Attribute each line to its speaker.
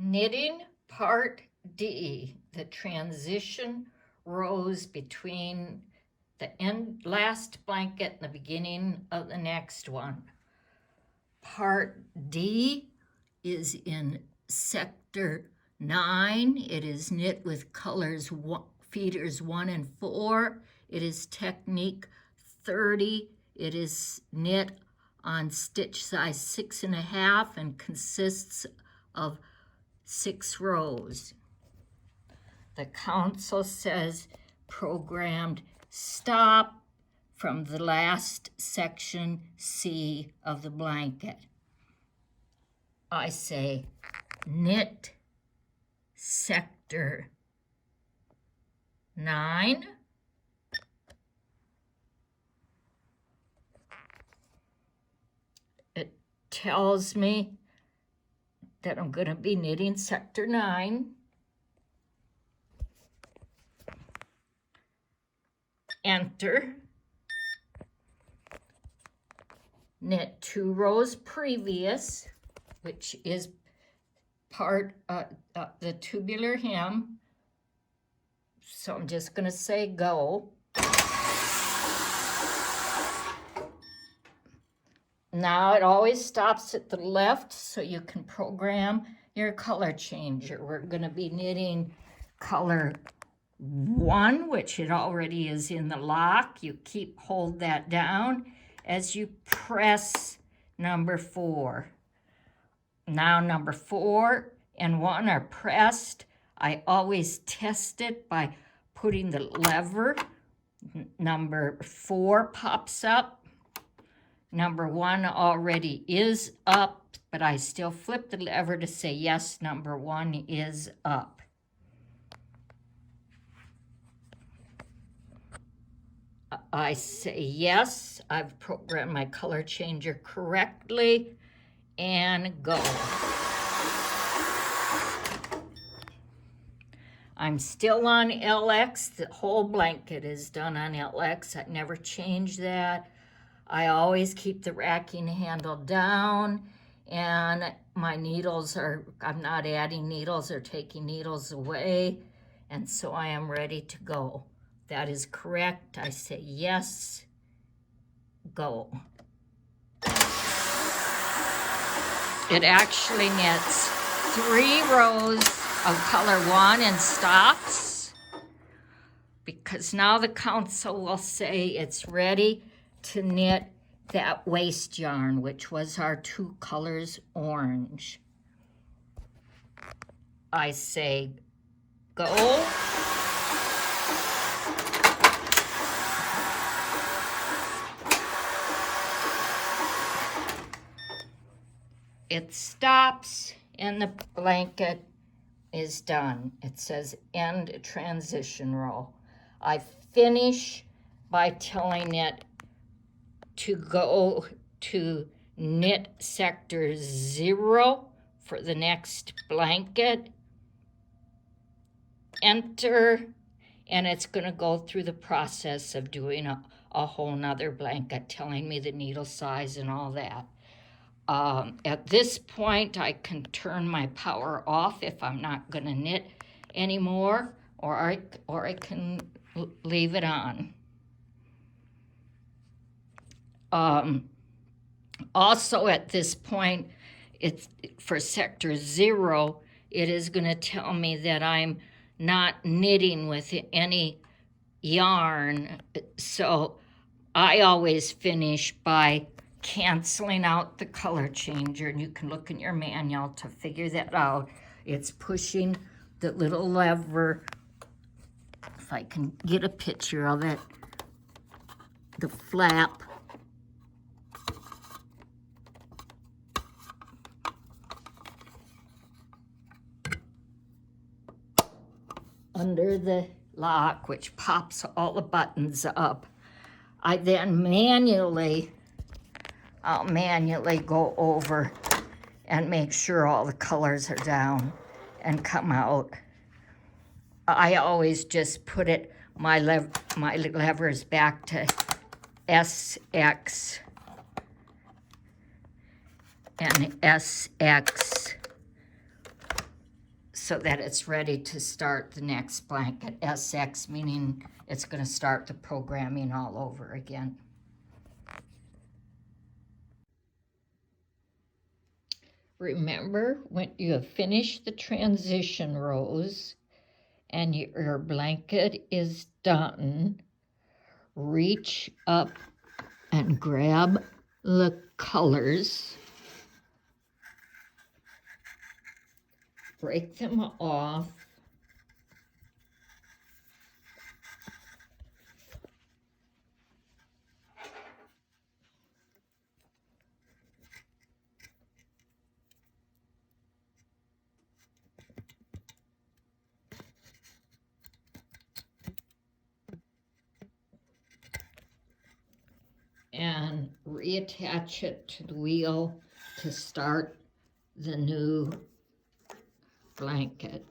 Speaker 1: Knitting Part D, the transition rows between the last blanket and the beginning of the next one. Part D is in Sector 9. It is knit with colors feeders 1 and 4. It is technique 30. It is knit on stitch size 6.5 and consists of 6 rows. The council says programmed stop from the last section C of the blanket. I say knit sector 9. It tells me that I'm going to be knitting sector 9. Enter. Knit 2 rows previous, which is part of the tubular hem. So I'm just going to say go. Now it always stops at the left, so you can program your color changer. We're going to be knitting color 1, which it already is in the lock. You hold that down as you press number 4. Now number 4 and 1 are pressed. I always test it by putting the lever. Number 4 pops up. Number 1 already is up, but I still flip the lever to say yes, number 1 is up. I say yes, I've programmed my color changer correctly, and go. I'm still on LX. The whole blanket is done on LX. I never change that. I always keep the racking handle down, and my needles I'm not adding needles or taking needles away, and so I am ready to go. That is correct. I say yes, go. It actually knits 3 rows of color 1 and stops, because now the council will say it's ready to knit that waste yarn, which was our 2 colors orange. I say go. It stops and the blanket is done. It says end transition row. I finish by telling it to go to knit sector 0 for the next blanket. Enter, and it's going to go through the process of doing a whole nother blanket, telling me the needle size and all that. At this point, I can turn my power off if I'm not going to knit anymore, or I can leave it on. Also at this point, it's for sector 0, it is going to tell me that I'm not knitting with any yarn. So I always finish by canceling out the color changer, and you can look in your manual to figure that out. It's pushing the little lever, if I can get a picture of it, the flap under the lock, which pops all the buttons up. I then I'll manually go over and make sure all the colors are down and come out. I always just put my levers back to SX and SX so that it's ready to start the next blanket. SX meaning it's going to start the programming all over again. Remember, when you have finished the transition rows and your blanket is done, reach up and grab the colors, break them off, and reattach it to the wheel to start the new blanket.